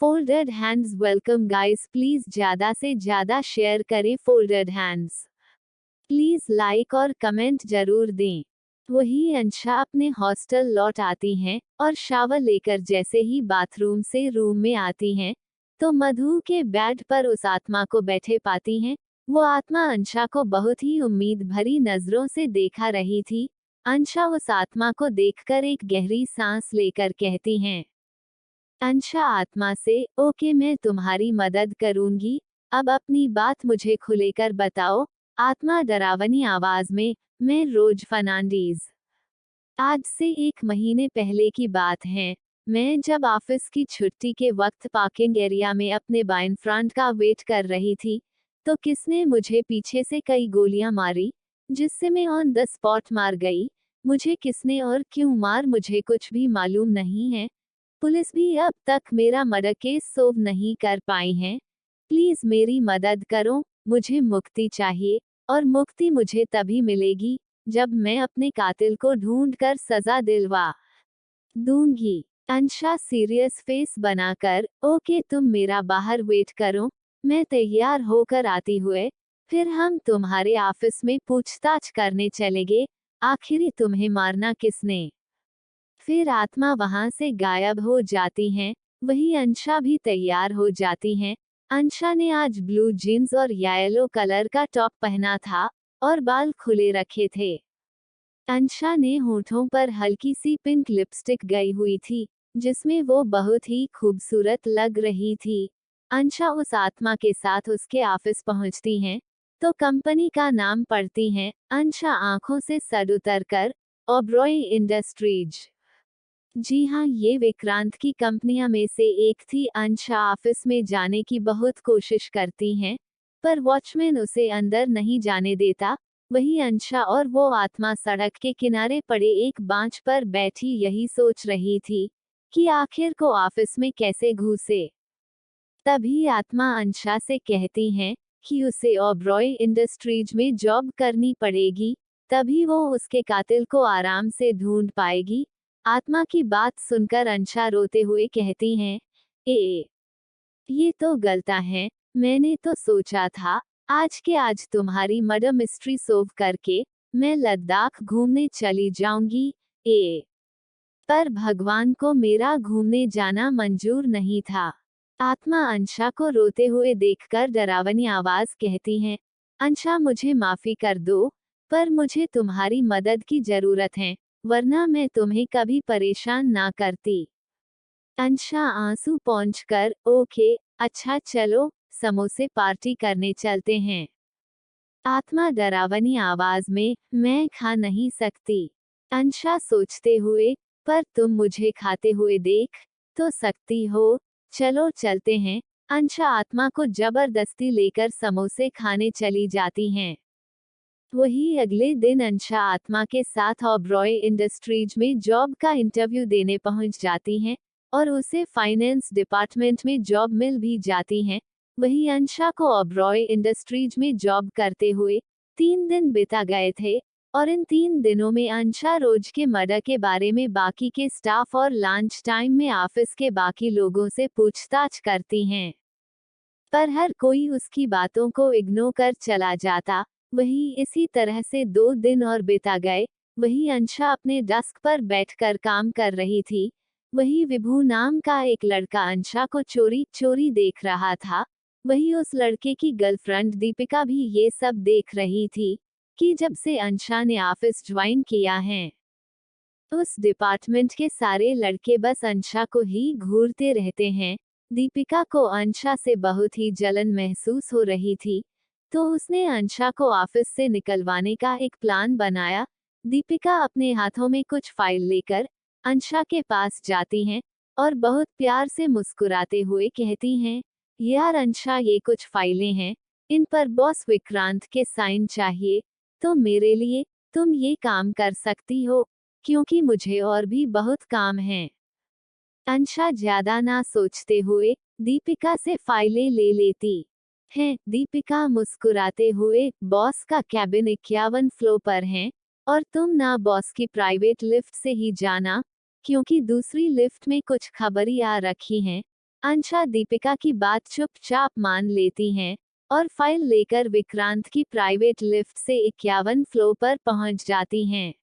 Folded hands welcome guys, please ज्यादा से ज्यादा शेयर करें फोल्डेड हैंड्स। प्लीज लाइक और कमेंट जरूर दें। वही अंशा अपने हॉस्टल लौट आती हैं और शावर लेकर जैसे ही बाथरूम से रूम में आती हैं तो मधु के बेड पर उस आत्मा को बैठे पाती हैं। वो आत्मा अंशा को बहुत ही उम्मीद भरी नजरों से देखा रही थी। अंशा उस आत्मा को देखकर एक गहरी सांस लेकर कहती हैं, अंशा आत्मा से, ओके मैं तुम्हारी मदद करूंगी, अब अपनी बात मुझे खुलेकर बताओ। आत्मा डरावनी आवाज में, मैं रोज फर्नांडीज। आज से 1 महीने पहले की बात है। मैं जब ऑफिस की छुट्टी के वक्त पार्किंग एरिया में अपने बाइन फ्रंट का वेट कर रही थी तो किसने मुझे पीछे से कई गोलियां मारी, जिससे मैं ऑन द स्पॉट मार गई। मुझे किसने और क्यों मार मुझे कुछ भी मालूम नहीं है। पुलिस भी अब तक मेरा मर्डर केस सोल्व नहीं कर पाई है। प्लीज मेरी मदद करो, मुझे मुक्ति चाहिए और मुक्ति मुझे तभी मिलेगी जब मैं अपने कातिल को ढूंढकर सजा दिलवा दूंगी। अंशा सीरियस फेस बनाकर, ओके तुम मेरा बाहर वेट करो, मैं तैयार होकर आती हुए फिर हम तुम्हारे ऑफिस में पूछताछ करने चलेंगे, आखिरी तुम्हें मारना किसने। फिर आत्मा वहां से गायब हो जाती हैं। वही अंशा भी तैयार हो जाती हैं। अंशा ने आज ब्लू जीन्स और येलो कलर का टॉप पहना था और बाल खुले रखे थे। अंशा ने होठों पर हल्की सी पिंक लिपस्टिक गई हुई थी जिसमें वो बहुत ही खूबसूरत लग रही थी। अंशा उस आत्मा के साथ उसके ऑफिस पहुंचती हैं तो कंपनी का नाम पढ़ती हैं। अंशा आंखों से सर उतरकर, ओबरॉय इंडस्ट्रीज। जी हाँ, ये विक्रांत की कंपनियां में से एक थी। अंशा ऑफिस में जाने की बहुत कोशिश करती हैं पर वॉचमैन उसे अंदर नहीं जाने देता। वही अंशा और वो आत्मा सड़क के किनारे पड़े एक बांच पर बैठी यही सोच रही थी कि आखिर को ऑफिस में कैसे घुसे। तभी आत्मा अंशा से कहती हैं कि उसे ओबरॉय इंडस्ट्रीज में जॉब करनी पड़ेगी, तभी वो उसके कातिल को आराम से ढूंढ पाएगी। आत्मा की बात सुनकर अंशा रोते हुए कहती हैं, ये तो गलता है। मैंने तो सोचा था आज के आज तुम्हारी मर्डर मिस्ट्री सोल्व करके मैं लद्दाख घूमने चली जाऊंगी। पर भगवान को मेरा घूमने जाना मंजूर नहीं था। आत्मा अंशा को रोते हुए देखकर डरावनी आवाज कहती है, अंशा मुझे माफी कर दो, पर मुझे तुम्हारी मदद की जरूरत है, वरना मैं तुम्हें कभी परेशान ना करती। अंशा आंसू पोंछकर, ओके अच्छा चलो समोसे पार्टी करने चलते हैं। आत्मा डरावनी आवाज में, मैं खा नहीं सकती। अंशा सोचते हुए, पर तुम मुझे खाते हुए देख तो सकती हो, चलो चलते हैं। अंशा आत्मा को जबरदस्ती लेकर समोसे खाने चली जाती हैं। वही अगले दिन अंशा आत्मा के साथ ओबरॉय इंडस्ट्रीज में जॉब का इंटरव्यू देने पहुंच जाती हैं और उसे फाइनेंस डिपार्टमेंट में जॉब मिल भी जाती है। वही अंशा को ओबरॉय इंडस्ट्रीज में जॉब करते हुए 3 दिन बिता गए थे और इन 3 दिनों में अंशा रोज के मर्डर के बारे में बाकी के स्टाफ और लंच टाइम में ऑफिस के बाकी लोगों से पूछताछ करती हैं, पर हर कोई उसकी बातों को इग्नोर कर चला जाता। वही इसी तरह से 2 दिन और बिता गए। वही अंशा अपने डेस्क पर बैठकर काम कर रही थी। वही विभू नाम का एक लड़का अंशा को चोरी चोरी देख रहा था। वही उस लड़के की गर्लफ्रेंड दीपिका भी ये सब देख रही थी कि जब से अंशा ने ऑफिस ज्वाइन किया है उस डिपार्टमेंट के सारे लड़के बस अंशा को ही घूरते रहते हैं। दीपिका को अंशा से बहुत ही जलन महसूस हो रही थी तो उसने अंशा को ऑफिस से निकलवाने का एक प्लान बनाया। दीपिका अपने हाथों में कुछ फाइल लेकर अंशा के पास जाती हैं और बहुत प्यार से मुस्कुराते हुए कहती हैं, यार अंशा ये कुछ फाइलें हैं, इन पर बॉस विक्रांत के साइन चाहिए, तो मेरे लिए तुम ये काम कर सकती हो क्योंकि मुझे और भी बहुत काम हैं। अंशा ज्यादा ना सोचते हुए दीपिका से फाइलें ले लेती है। दीपिका मुस्कुराते हुए, बॉस का कैबिन 51 फ्लोर पर है और तुम ना बॉस की प्राइवेट लिफ्ट से ही जाना क्योंकि दूसरी लिफ्ट में कुछ खबरी आ रखी हैं। अंशा दीपिका की बात चुपचाप मान लेती हैं और फाइल लेकर विक्रांत की प्राइवेट लिफ्ट से 51 फ्लोर पर पहुंच जाती हैं।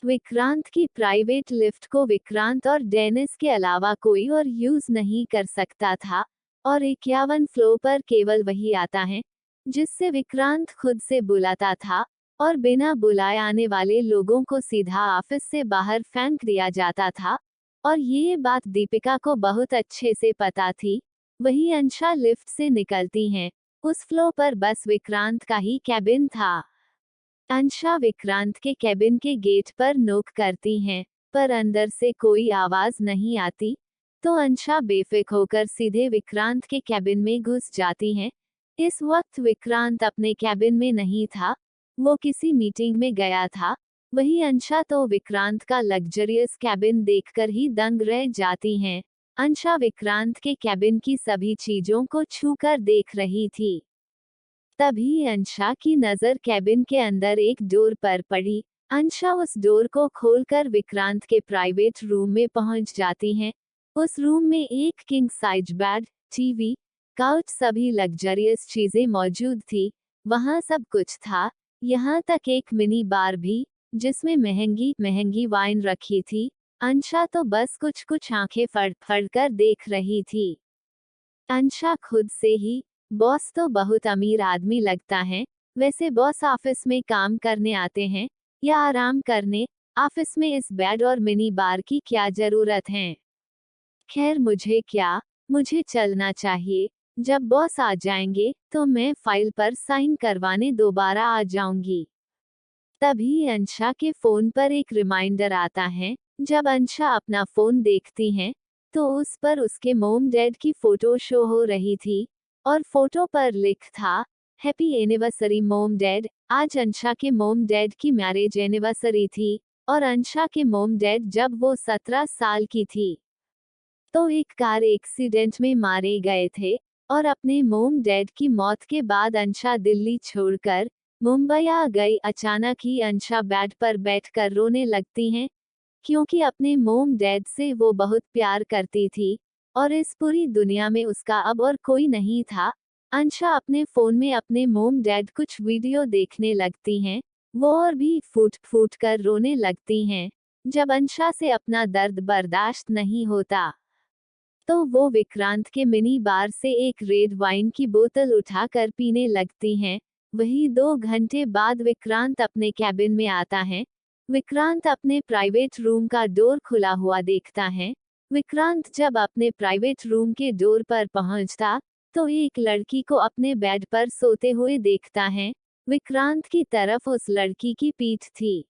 विक्रांत की प्राइवेट लिफ्ट को विक्रांत और डेनिस के अलावा कोई और यूज नहीं कर सकता था और 51 फ्लोर पर केवल वही आता है जिससे विक्रांत खुद से बुलाता था और बिना बुलाए आने वाले लोगों को सीधा ऑफिस से बाहर फेंक दिया जाता था। और ये बात दीपिका को बहुत अच्छे से पता थी। वही अंशा लिफ्ट से निकलती हैं। उस फ्लोर पर बस विक्रांत का ही कैबिन था। अंशा विक्रांत के कैबिन के गेट पर नोक करती हैं, पर अंदर से कोई आवाज नहीं आती। तो अंशा बेफिक्र होकर सीधे विक्रांत के कैबिन में घुस जाती हैं। इस वक्त विक्रांत अपने कैबिन में नहीं था, वो किसी मीटिंग में गया था। वही अंशा तो विक्रांत का लग्जरियस कैबिन देखकर ही दंग रह जाती हैं। अंशा विक्रांत के कैबिन की सभी चीजों को छूकर देख रही थी। तभी अंशा की नजर कैबिन के अंदर एक डोर पर पड़ी। अंशा उस डोर को खोलकर विक्रांत के प्राइवेट रूम में पहुंच जाती हैं। उस रूम में एक king size bed, TV, couch, सभी लग्जरियस चीजें मौजूद थी। वहां सब कुछ था, यहाँ तक एक मिनी बार भी जिसमें महंगी महंगी वाइन रखी थी। अंशा तो बस कुछ कुछ आंखें फड़ फड़ कर देख रही थी। अंशा खुद से ही, बॉस तो बहुत अमीर आदमी लगता है। वैसे बॉस ऑफिस में काम करने आते हैं या आराम करने? ऑफिस में इस बेड और मिनी बार की क्या जरूरत है? खैर मुझे क्या, मुझे चलना चाहिए। जब बॉस आ जाएंगे तो मैं फाइल पर साइन करवाने दोबारा आ जाऊंगी। तभी अंशा के फोन पर एक रिमाइंडर आता है। जब अंशा अपना फोन देखती है तो उस पर उसके मोम डैड की फोटो शो हो रही थी और फोटो पर लिख था, हैप्पी एनिवर्सरी मोम डैड। आज अंशा के मोम डैड की मैरिज एनिवर्सरी थी और अंशा के मोम डैड जब वो 17 साल की थी तो एक कार एक्सीडेंट में मारे गए थे और अपने मोम डैड की मौत के बाद अंशा दिल्ली छोड़कर मुंबई आ गई। अचानक ही अंशा बेड पर बैठकर रोने लगती हैं क्योंकि अपने मोम डैड से वो बहुत प्यार करती थी और इस पूरी दुनिया में उसका अब और कोई नहीं था। अंशा अपने फोन में अपने मोम डैड कुछ वीडियो देखने लगती हैं। वो और भी फूट फूट कर रोने लगती हैं। जब अंशा से अपना दर्द बर्दाश्त नहीं होता तो वो विक्रांत के मिनी बार से एक रेड वाइन की बोतल उठाकर पीने लगती हैं। वही 2 घंटे बाद विक्रांत अपने कैबिन में आता है। विक्रांत अपने प्राइवेट रूम का डोर खुला हुआ देखता है। विक्रांत जब अपने प्राइवेट रूम के डोर पर पहुंचता तो एक लड़की को अपने बेड पर सोते हुए देखता है। विक्रांत की तरफ उस लड़की की पीठ थी।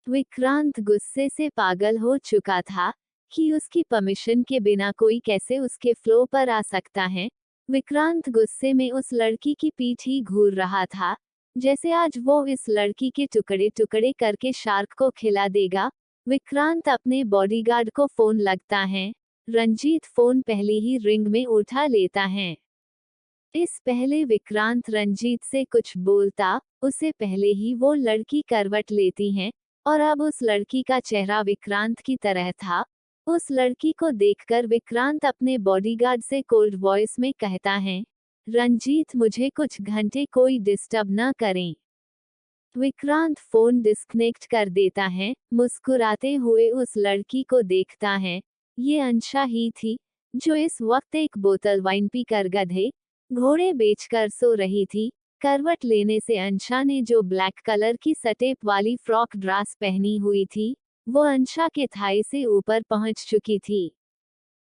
विक्रांत गुस्से से पागल हो चुका था कि उसकी परमिशन के बिना कोई कैसे उसके फ्लो पर आ सकता है। विक्रांत गुस्से में उस लड़की की पीठ ही घूर रहा था, जैसे आज वो इस लड़की के टुकड़े टुकड़े करके शार्क को खिला देगा। विक्रांत अपने बॉडीगार्ड को फोन लगता है। रंजीत फोन पहले ही रिंग में उठा लेता है। इस पहले विक्रांत रंजीत से कुछ बोलता, उससे पहले ही वो लड़की करवट लेती है और अब उस लड़की का चेहरा विक्रांत की तरह था। उस लड़की को देखकर विक्रांत अपने बॉडीगार्ड से कोल्ड वॉइस में कहता है, रंजीत मुझे कुछ घंटे कोई डिस्टर्ब ना करें। विक्रांत फोन डिस्कनेक्ट कर देता है। मुस्कुराते हुए उस लड़की को देखता है। ये अंशा ही थी जो इस वक्त एक बोतल वाइन पीकर गधे घोड़े बेचकर सो रही थी। करवट लेने से अंशा ने जो ब्लैक कलर की सटेप वाली फ्रॉक ड्रेस पहनी हुई थी वो अंशा के थाई से ऊपर पहुंच चुकी थी।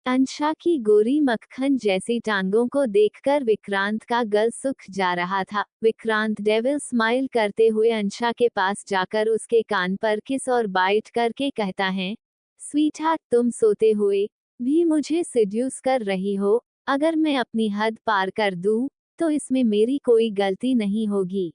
अंशा की गोरी मक्खन जैसी टांगों को देखकर विक्रांत का गल सूख जा रहा था। विक्रांत डेविल स्माइल करते हुए अंशा के पास जाकर उसके कान पर किस और बाइट करके कहता है, स्वीटहार्ट तुम सोते हुए भी मुझे सिड्यूस कर रही हो। अगर मैं अपनी हद पार कर दूं तो इसमें मेरी कोई गलती नहीं होगी।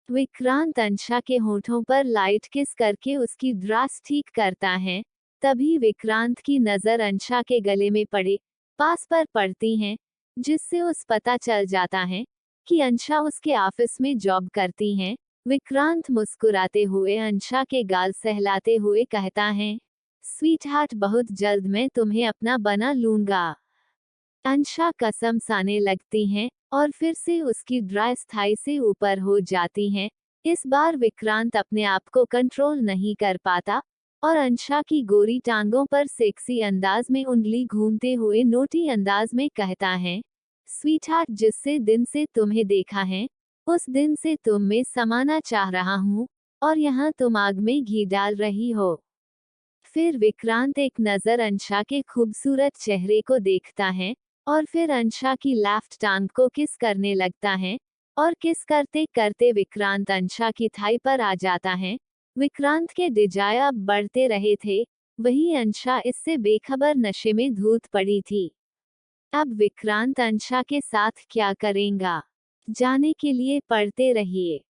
विक्रांत अंशा के होठों पर लाइट किस करके उसकी ड्रेस ठीक करता है। तभी विक्रांत की नजर अंशा के गले में पड़े पास पर पड़ती हैं, जिससे उस पता चल जाता है कि अंशा उसके ऑफिस में जॉब करती हैं। विक्रांत मुस्कुराते हुए अंशा के गाल सहलाते हुए कहता है, स्वीट हार्ट, बहुत जल्द मैं तुम्हें अपना बना लूंगा। अंशा कसम खाने लगती हैं और फिर से उसकी ड्राई स्थाई से ऊपर हो जाती हैं। इस बार विक्रांत अपने आप को कंट्रोल नहीं कर पाता और अंशा की गोरी टांगों पर सेक्सी अंदाज में उंगली घूमते हुए नोटी अंदाज में कहता है, स्वीटहार्ट, जिससे दिन से तुम्हें देखा है उस दिन से तुम में समाना चाह रहा हूँ, और यहाँ तुम आग में घी डाल रही हो। फिर विक्रांत एक नजर अंशा के खूबसूरत चेहरे को देखता है और फिर अंशा की लेफ्ट टांग को किस करने लगता है और किस करते करते विक्रांत अंशा की थाई पर आ जाता है। विक्रांत के डिजायर अब बढ़ते रहे थे, वही अंशा इससे बेखबर नशे में धूत पड़ी थी। अब विक्रांत अंशा के साथ क्या करेगा, जाने के लिए पढ़ते रहिए।